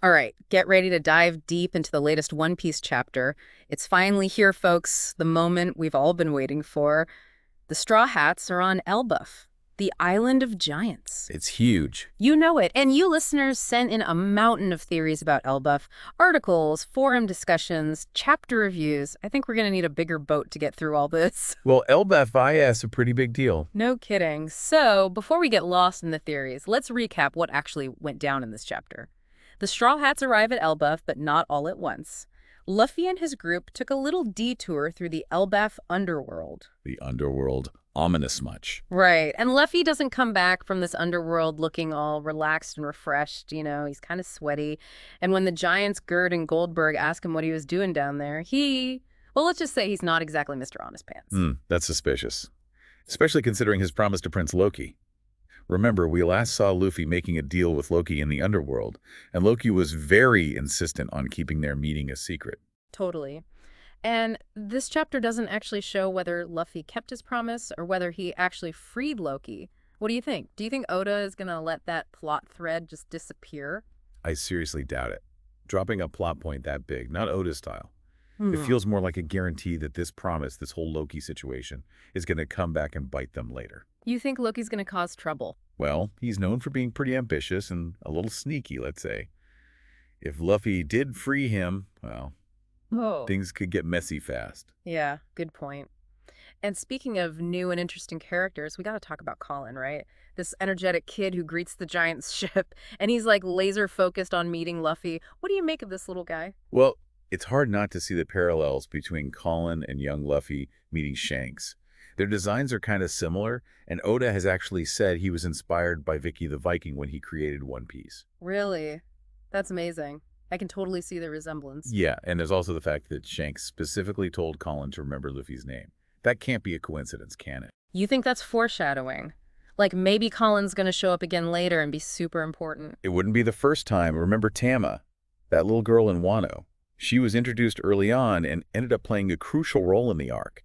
All right, get ready to dive deep into the latest One Piece chapter. It's finally here, folks, the moment we've all been waiting for. The Straw Hats are on Elbaph, the island of giants. It's huge. You know it, and you listeners sent in a mountain of theories about Elbaph, articles, forum discussions, chapter reviews. I think we're going to need a bigger boat to get through all this. Well, Elbaph is a pretty big deal. No kidding. So, before we get lost in the theories, let's recap what actually went down in this chapter. The Straw Hats arrive at Elbaph, but not all at once. Luffy and his group took a little detour through the Elbaph underworld. The underworld, ominous much. Right, and Luffy doesn't come back from this underworld looking all relaxed and refreshed, he's kind of sweaty. And when the giants Gerd and Goldberg ask him what he was doing down there, well, let's just say he's not exactly Mr. Honest Pants. That's suspicious. Especially considering his promise to Prince Loki. Remember, we last saw Luffy making a deal with Loki in the underworld, and Loki was very insistent on keeping their meeting a secret. Totally. And this chapter doesn't actually show whether Luffy kept his promise or whether he actually freed Loki. What do you think? Do you think Oda is going to let that plot thread just disappear? I seriously doubt it. Dropping a plot point that big, not Oda's style. It Hmm. feels more like a guarantee that this promise, this whole Loki situation, is going to come back and bite them later. You think Loki's going to cause trouble? Well, he's known for being pretty ambitious and a little sneaky, let's say. If Luffy did free him, well, Oh. things could get messy fast. Yeah, good point. And speaking of new and interesting characters, we got to talk about Colin, right? This energetic kid who greets the giant's ship, and he's like laser focused on meeting Luffy. What do you make of this little guy? Well, it's hard not to see the parallels between Colin and young Luffy meeting Shanks. Their designs are kind of similar, and Oda has actually said he was inspired by Vicky the Viking when he created One Piece. Really? That's amazing. I can totally see the resemblance. Yeah, and there's also the fact that Shanks specifically told Colin to remember Luffy's name. That can't be a coincidence, can it? You think that's foreshadowing? Like maybe Colin's going to show up again later and be super important. It wouldn't be the first time. Remember Tama, that little girl in Wano? She was introduced early on and ended up playing a crucial role in the arc.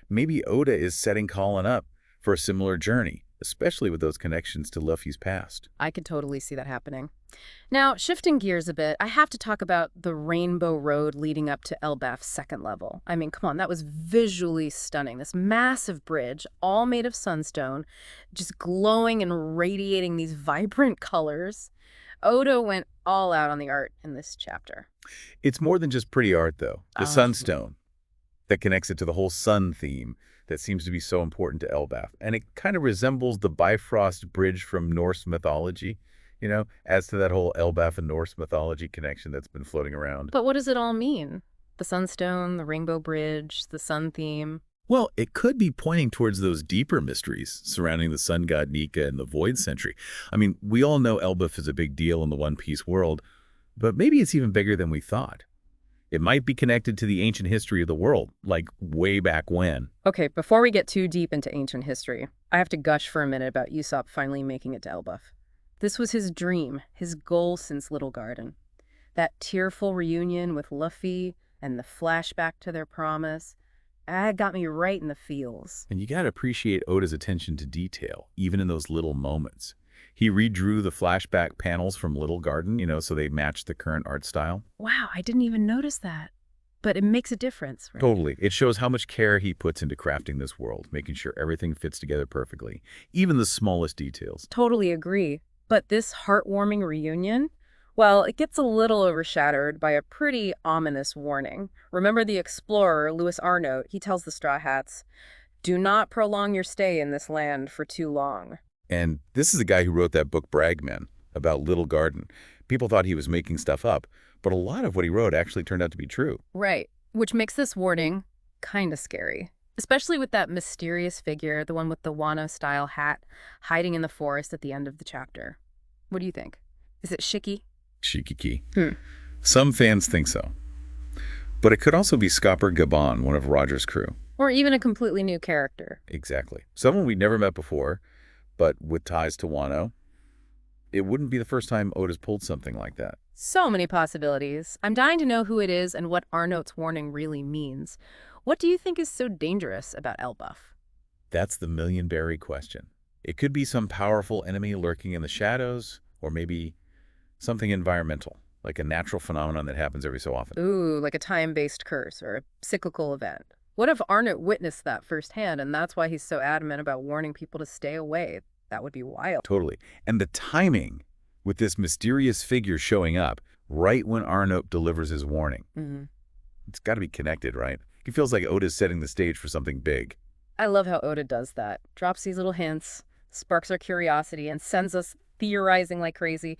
Maybe Oda is setting Colin up for a similar journey, especially with those connections to Luffy's past. I could totally see that happening. Now, shifting gears a bit, I have to talk about the Rainbow Road leading up to Elbaph's second level. I mean, come on, that was visually stunning. This massive bridge, all made of sunstone, just glowing and radiating these vibrant colors. Oda went all out on the art in this chapter. It's more than just pretty art, though. The Oh. sunstone that connects it to the whole sun theme that seems to be so important to Elbaph. And it kind of resembles the Bifrost Bridge from Norse mythology, as to that whole Elbaph and Norse mythology connection that's been floating around. But what does it all mean? The sunstone, the rainbow bridge, the sun theme. Well, it could be pointing towards those deeper mysteries surrounding the sun god Nika and the Void Century. I mean, we all know Elbaph is a big deal in the One Piece world, but maybe it's even bigger than we thought. It might be connected to the ancient history of the world, like way back when. Okay, before we get too deep into ancient history, I have to gush for a minute about Usopp finally making it to Elbaph. This was his dream, his goal since Little Garden. That tearful reunion with Luffy and the flashback to their promise, that got me right in the feels. And you gotta appreciate Oda's attention to detail, even in those little moments. He redrew the flashback panels from Little Garden, so they match the current art style. Wow, I didn't even notice that. But it makes a difference, right? Totally. It shows how much care he puts into crafting this world, making sure everything fits together perfectly, even the smallest details. Totally agree. But this heartwarming reunion, well, it gets a little overshadowed by a pretty ominous warning. Remember the explorer, Louis Arnault, he tells the Straw Hats, "Do not prolong your stay in this land for too long." And this is the guy who wrote that book Bragman about Little Garden. People thought he was making stuff up, but a lot of what he wrote actually turned out to be true. Right, which makes this warning kind of scary. Especially with that mysterious figure, the one with the Wano-style hat, hiding in the forest at the end of the chapter. What do you think? Is it Shiki? Shikiki. Hmm. Some fans think so. But it could also be Scopper Gabon, one of Roger's crew. Or even a completely new character. Exactly. Someone we'd never met before, but with ties to Wano. It wouldn't be the first time Oda's pulled something like that. So many possibilities. I'm dying to know who it is and what Arnault's warning really means. What do you think is so dangerous about Elbaph? That's the million-berry question. It could be some powerful enemy lurking in the shadows, or maybe something environmental, like a natural phenomenon that happens every so often. Ooh, like a time-based curse or a cyclical event. What if Arnott witnessed that firsthand, and that's why he's so adamant about warning people to stay away? That would be wild. Totally. And the timing with this mysterious figure showing up right when Arnott delivers his warning. Hmm. It's got to be connected, right? It feels like Oda's setting the stage for something big. I love how Oda does that. Drops these little hints, sparks our curiosity, and sends us theorizing like crazy.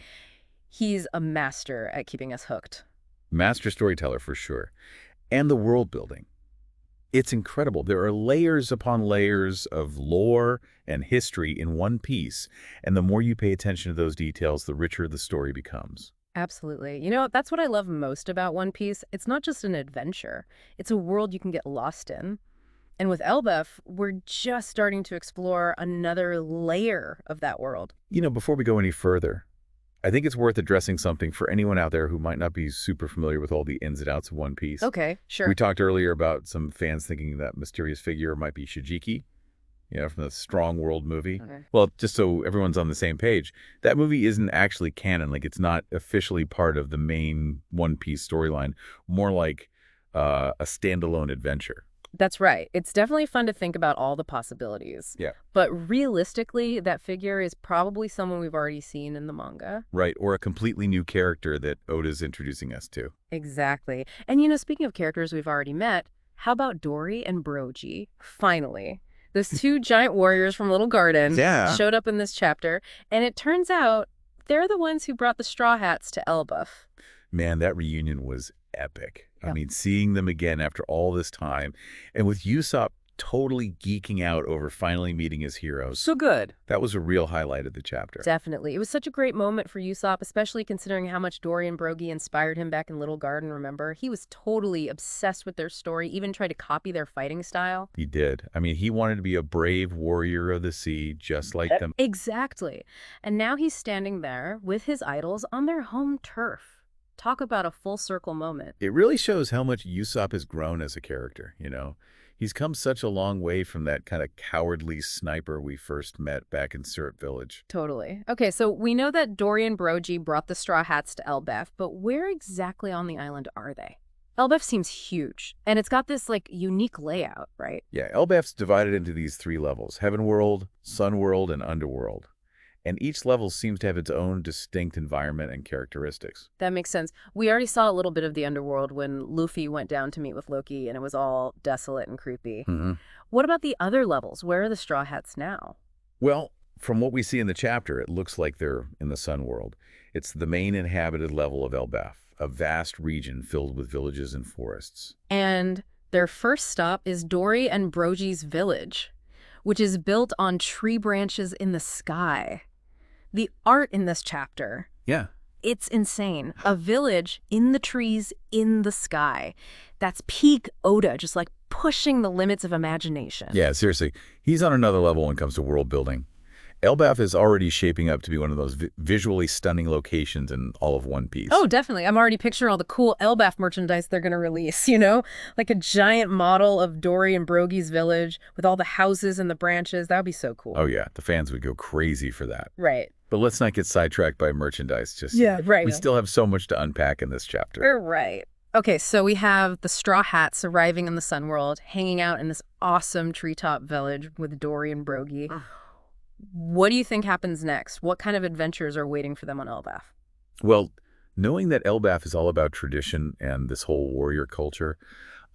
He's a master at keeping us hooked. Master storyteller for sure. And the world building. It's incredible. There are layers upon layers of lore and history in one piece, and the more you pay attention to those details, the richer the story becomes. Absolutely. You know, that's what I love most about One Piece. It's not just an adventure. It's a world you can get lost in. And with Elbaph, we're just starting to explore another layer of that world. Before we go any further, I think it's worth addressing something for anyone out there who might not be super familiar with all the ins and outs of One Piece. Okay, sure. We talked earlier about some fans thinking that mysterious figure might be Shijiki, from the Strong World movie. Okay. Well, just so everyone's on the same page, that movie isn't actually canon. Like, it's not officially part of the main One Piece storyline, more like a standalone adventure. That's right. It's definitely fun to think about all the possibilities. Yeah. But realistically, that figure is probably someone we've already seen in the manga. Right, or a completely new character that Oda's introducing us to. Exactly. And speaking of characters we've already met, how about Dory and Brogy? Finally. Those two giant warriors from Little Garden showed up in this chapter, and it turns out they're the ones who brought the Straw Hats to Elbaph. Man, that reunion was epic. Yeah. I mean, seeing them again after all this time, and with Usopp totally geeking out over finally meeting his heroes. So good. That was a real highlight of the chapter. Definitely. It was such a great moment for Usopp, especially considering how much Dory and Brogy inspired him back in Little Garden, remember? He was totally obsessed with their story, even tried to copy their fighting style. He did. I mean, he wanted to be a brave warrior of the sea, just like them. Exactly. And now he's standing there with his idols on their home turf. Talk about a full circle moment. It really shows how much Usopp has grown as a character. He's come such a long way from that kind of cowardly sniper we first met back in Syrup Village. Totally. Okay, so we know that Dory and Brogy brought the Straw Hats to Elbaph, but where exactly on the island are they? Elbaph seems huge, and it's got this, unique layout, right? Yeah, Elbaph's divided into these three levels: Heaven World, Sun World, and Underworld. And each level seems to have its own distinct environment and characteristics. That makes sense. We already saw a little bit of the underworld when Luffy went down to meet with Loki, and it was all desolate and creepy. Mm-hmm. What about the other levels? Where are the Straw Hats now? Well, from what we see in the chapter, it looks like they're in the Sun World. It's the main inhabited level of Elbaph, a vast region filled with villages and forests. And their first stop is Dory and Brogy's village, which is built on tree branches in the sky. The art in this chapter, Yeah. it's insane. A village in the trees in the sky. That's peak Oda, just pushing the limits of imagination. Yeah, seriously. He's on another level when it comes to world building. Elbaph is already shaping up to be one of those visually stunning locations in all of One Piece. Oh, definitely. I'm already picturing all the cool Elbaph merchandise they're going to release, Like a giant model of Dory and Brogy's village with all the houses and the branches. That would be so cool. Oh, yeah. The fans would go crazy for that. Right. But let's not get sidetracked by merchandise. Right. We still have so much to unpack in this chapter. You're right. Okay, so we have the Straw Hats arriving in the Sun World, hanging out in this awesome treetop village with Dory and Brogy. What do you think happens next? What kind of adventures are waiting for them on Elbaph? Well, knowing that Elbaph is all about tradition and this whole warrior culture,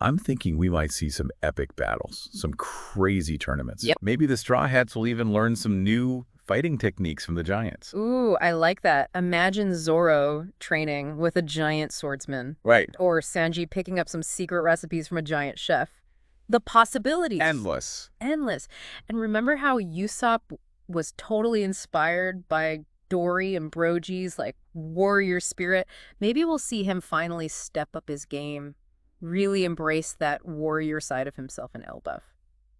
I'm thinking we might see some epic battles, some crazy tournaments. Yep. Maybe the Straw Hats will even learn some new fighting techniques from the giants. Ooh, I like that. Imagine Zoro training with a giant swordsman. Right. Or Sanji picking up some secret recipes from a giant chef. The possibilities. Endless. Endless. And remember how Usopp was totally inspired by Dory and Brogy's warrior spirit? Maybe we'll see him finally step up his game, really embrace that warrior side of himself in Elbaph.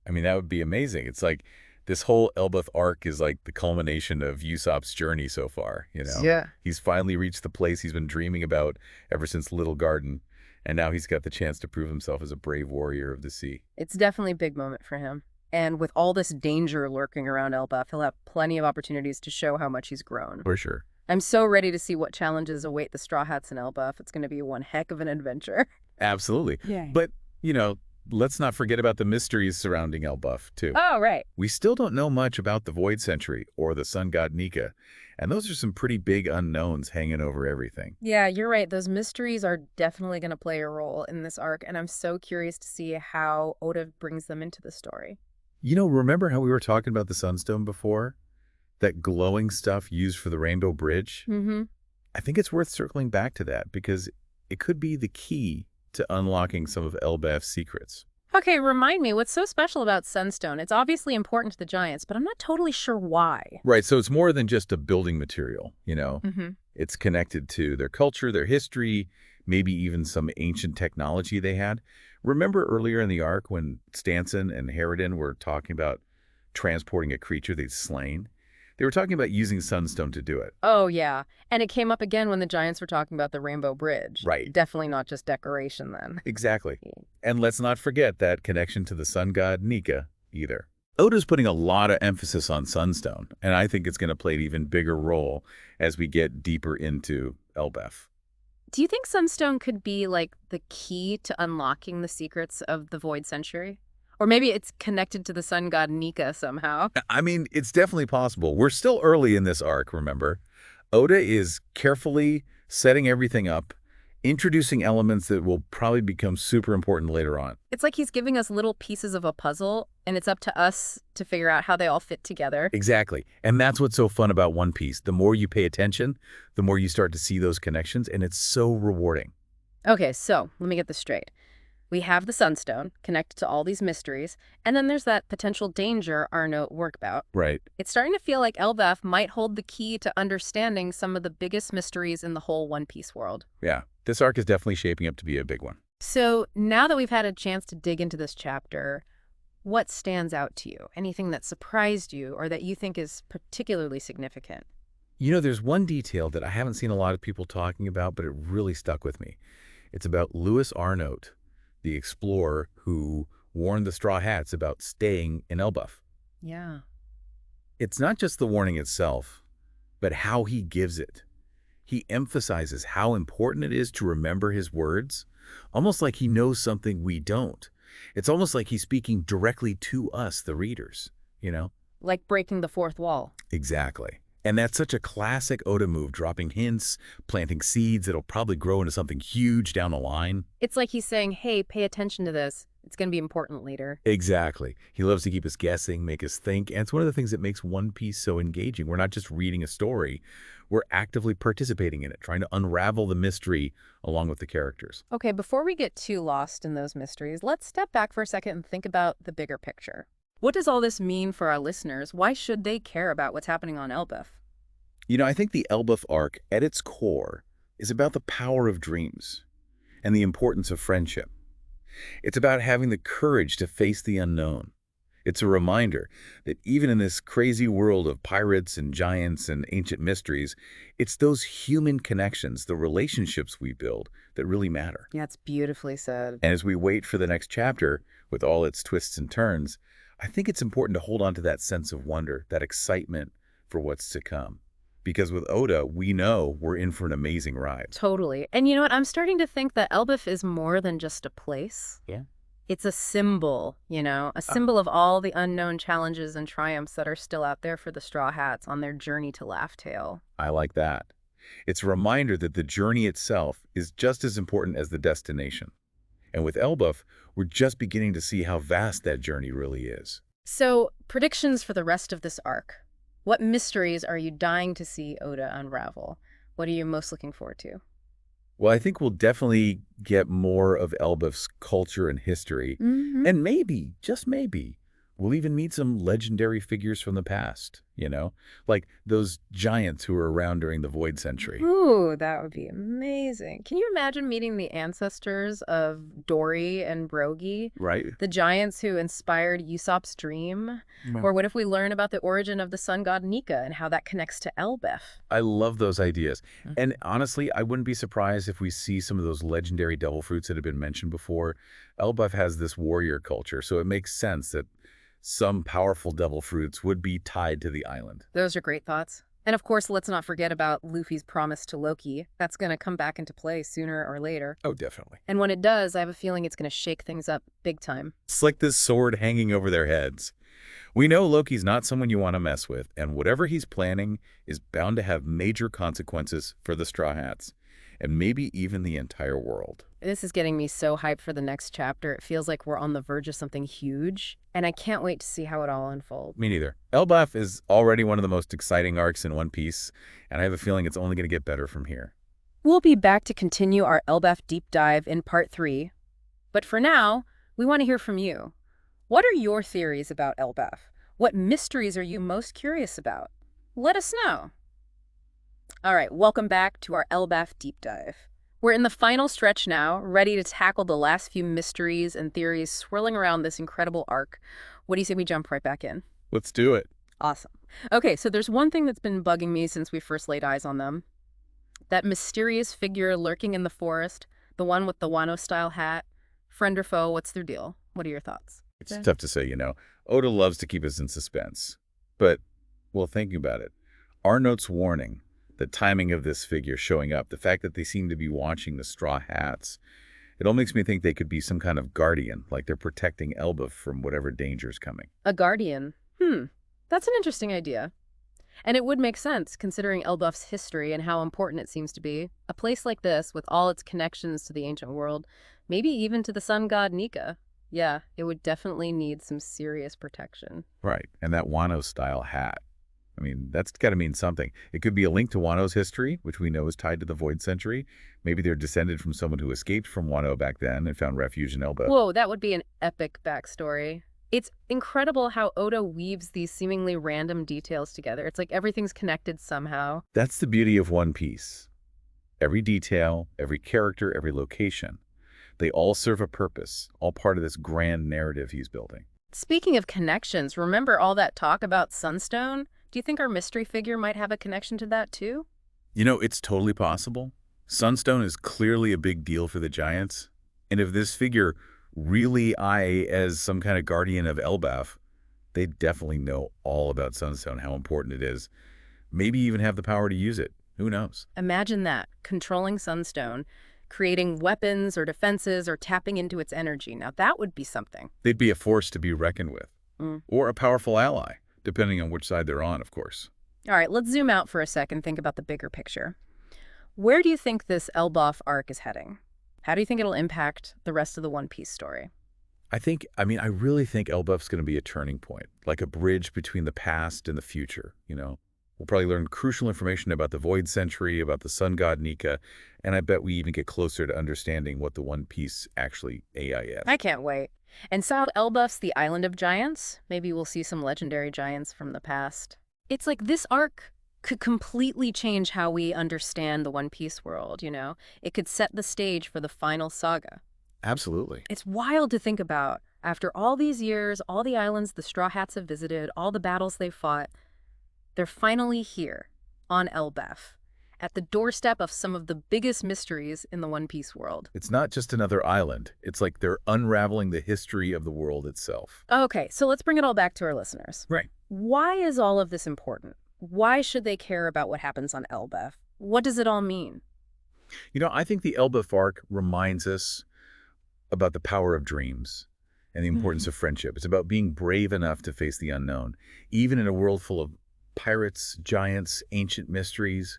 I mean, that would be amazing. It's like this whole Elbaph arc is like the culmination of Usopp's journey so far, Yeah. He's finally reached the place he's been dreaming about ever since Little Garden, and now he's got the chance to prove himself as a brave warrior of the sea. It's definitely a big moment for him. And with all this danger lurking around Elbaph, he'll have plenty of opportunities to show how much he's grown. For sure. I'm so ready to see what challenges await the Straw Hats and Elbaph. It's going to be one heck of an adventure. Absolutely. Yay. But, you know, let's not forget about the mysteries surrounding Elbaph, too. Oh, right. We still don't know much about the Void Century or the Sun God Nika, and those are some pretty big unknowns hanging over everything. Yeah, you're right. Those mysteries are definitely going to play a role in this arc, and I'm so curious to see how Oda brings them into the story. You know, remember how we were talking about the Sunstone before? That glowing stuff used for the Rainbow Bridge? Mm-hmm. I think it's worth circling back to that because it could be the key to unlocking some of Elbaph's secrets. Okay, remind me, what's so special about Sunstone? It's obviously important to the Giants, but I'm not totally sure why. Right, so it's more than just a building material, Mm-hmm. It's connected to their culture, their history, maybe even some ancient technology they had. Remember earlier in the arc when Stanson and Harridan were talking about transporting a creature they'd slain? They were talking about using Sunstone to do it. Oh, yeah. And it came up again when the Giants were talking about the Rainbow Bridge. Right. Definitely not just decoration then. Exactly. And let's not forget that connection to the sun god Nika either. Oda's putting a lot of emphasis on Sunstone, and I think it's going to play an even bigger role as we get deeper into Elbaph. Do you think Sunstone could be like the key to unlocking the secrets of the Void Century? Or maybe it's connected to the sun god Nika somehow. I mean, it's definitely possible. We're still early in this arc, remember? Oda is carefully setting everything up, introducing elements that will probably become super important later on. It's like he's giving us little pieces of a puzzle, and it's up to us to figure out how they all fit together. Exactly. And that's what's so fun about One Piece. The more you pay attention, the more you start to see those connections, and it's so rewarding. Okay, so let me get this straight. We have the Sunstone connected to all these mysteries, and then there's that potential danger our note work about. Right. It's starting to feel like Elbaph might hold the key to understanding some of the biggest mysteries in the whole One Piece world. Yeah. This arc is definitely shaping up to be a big one. So now that we've had a chance to dig into this chapter, what stands out to you? Anything that surprised you or that you think is particularly significant? You know, there's one detail that I haven't seen a lot of people talking about, but it really stuck with me. It's about Louis Arnault, the explorer who warned the Straw Hats about staying in Elbaph. Yeah. It's not just the warning itself, but how he gives it. He emphasizes how important it is to remember his words, almost like he knows something we don't. It's almost like he's speaking directly to us, the readers, you know? Like breaking the fourth wall. Exactly. And that's such a classic Oda move, dropping hints, planting seeds that'll probably grow into something huge down the line. It's like he's saying, hey, pay attention to this. It's going to be important later. Exactly. He loves to keep us guessing, make us think, and it's one of the things that makes One Piece so engaging. We're not just reading a story, we're actively participating in it, trying to unravel the mystery along with the characters. Okay, before we get too lost in those mysteries, let's step back for a second and think about the bigger picture. What does all this mean for our listeners? Why should they care about what's happening on Elbaph? You know, I think the Elbaph arc, at its core, is about the power of dreams and the importance of friendship. It's about having the courage to face the unknown. It's a reminder that even in this crazy world of pirates and giants and ancient mysteries, it's those human connections, the relationships we build, that really matter. Yeah, it's beautifully said. And as we wait for the next chapter, with all its twists and turns, I think it's important to hold on to that sense of wonder, that excitement for what's to come. Because with Oda, we know we're in for an amazing ride. Totally. And you know what? I'm starting to think that Elbaph is more than just a place. Yeah. It's a symbol, a symbol of all the unknown challenges and triumphs that are still out there for the Straw Hats on their journey to Laugh Tale. I like that. It's a reminder that the journey itself is just as important as the destination. And with Elbaph, we're just beginning to see how vast that journey really is. So, predictions for the rest of this arc. What mysteries are you dying to see Oda unravel? What are you most looking forward to? Well, I think we'll definitely get more of Elbaph's culture and history. Mm-hmm. And maybe, just maybe, we'll even meet some legendary figures from the past, like those giants who were around during the Void Century. Ooh, that would be amazing. Can you imagine meeting the ancestors of Dory and Brogy? Right? The giants who inspired Usopp's dream? Or what if we learn about the origin of the sun god Nika and how that connects to Elbaph? I love those ideas. Mhm. And honestly, I wouldn't be surprised if we see some of those legendary devil fruits that have been mentioned before. Elbaph has this warrior culture, so it makes sense that some powerful devil fruits would be tied to the island. Those are great thoughts. And of course, let's not forget about Luffy's promise to Loki. That's going to come back into play sooner or later. Oh, definitely. And when it does, I have a feeling it's going to shake things up big time. It's like this sword hanging over their heads. We know Loki's not someone you want to mess with, and whatever he's planning is bound to have major consequences for the Straw Hats, and maybe even the entire world. This is getting me so hyped for the next chapter. It feels like we're on the verge of something huge, and I can't wait to see how it all unfolds. Me neither. Elbaph is already one of the most exciting arcs in One Piece, and I have a feeling it's only going to get better from here. We'll be back to continue our Elbaph deep dive in part 3, but for now, we want to hear from you. What are your theories about Elbaph? What mysteries are you most curious about? Let us know. All right, welcome back to our Elbaph deep dive. We're in the final stretch now, ready to tackle the last few mysteries and theories swirling around this incredible arc. What do you say we jump right back in? Let's do it. Awesome. Okay, so there's one thing that's been bugging me since we first laid eyes on them. That mysterious figure lurking in the forest, the one with the Wano-style hat. Friend or foe, what's their deal? What are your thoughts? It's tough to say, you know. Oda loves to keep us in suspense. But, well, thinking about it, our note's warning, the timing of this figure showing up, the fact that they seem to be watching the Straw Hats, it all makes me think they could be some kind of guardian, like they're protecting Elbaph from whatever danger's coming. A guardian? That's an interesting idea. And it would make sense, considering Elbaph's history and how important it seems to be. A place like this, with all its connections to the ancient world, maybe even to the sun god Nika. Yeah, it would definitely need some serious protection. Right, and that Wano-style hat. I mean, that's got to mean something. It could be a link to Wano's history, which we know is tied to the Void Century. Maybe they're descended from someone who escaped from Wano back then and found refuge in Elbaph. Whoa, that would be an epic backstory. It's incredible how Oda weaves these seemingly random details together. It's like everything's connected somehow. That's the beauty of One Piece. Every detail, every character, every location, they all serve a purpose, all part of this grand narrative he's building. Speaking of connections, remember all that talk about Sunstone? Do you think our mystery figure might have a connection to that too? You know, it's totally possible. Sunstone is clearly a big deal for the Giants. And if this figure really as some kind of guardian of Elbaph, they definitely know all about Sunstone, how important it is. Maybe even have the power to use it. Who knows? Imagine that, controlling Sunstone, creating weapons or defenses or tapping into its energy. Now that would be something. They'd be a force to be reckoned with. Or a powerful ally, depending on which side they're on, of course. All right, let's zoom out for a sec and think about the bigger picture. Where do you think this Elbaph arc is heading? How do you think it'll impact the rest of the One Piece story? I really think Elbaph's going to be a turning point, like a bridge between the past and the future, you know? We'll probably learn crucial information about the Void Century, about the sun god Nika, and I bet we even get closer to understanding what the One Piece actually is. I can't wait. And South Elbaph's the Island of Giants? Maybe we'll see some legendary giants from the past. It's like this arc could completely change how we understand the One Piece world, you know? It could set the stage for the final saga. Absolutely. It's wild to think about. After all these years, all the islands the Straw Hats have visited, all the battles they've fought, they're finally here, on Elbaph, at the doorstep of some of the biggest mysteries in the One Piece world. It's not just another island. It's like they're unraveling the history of the world itself. Okay, so let's bring it all back to our listeners. Right. Why is all of this important? Why should they care about what happens on Elbaph? What does it all mean? You know, I think the Elbaph arc reminds us about the power of dreams and the importance of friendship. It's about being brave enough to face the unknown, even in a world full of pirates, giants, ancient mysteries.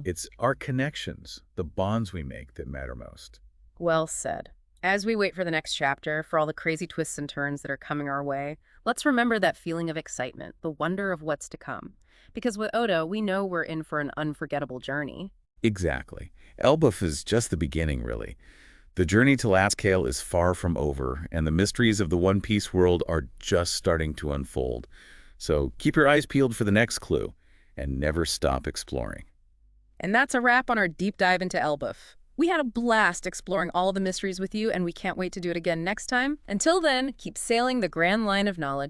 It's our connections, the bonds we make that matter most. Well said. As we wait for the next chapter, for all the crazy twists and turns that are coming our way, let's remember that feeling of excitement, the wonder of what's to come. Because with Oda, we know we're in for an unforgettable journey. Exactly. Elbaph is just the beginning, really. The journey to Lascale is far from over, and the mysteries of the One Piece world are just starting to unfold. So keep your eyes peeled for the next clue, and never stop exploring. And that's a wrap on our deep dive into Elbaph. We had a blast exploring all the mysteries with you, and we can't wait to do it again next time. Until then, keep sailing the grand line of knowledge.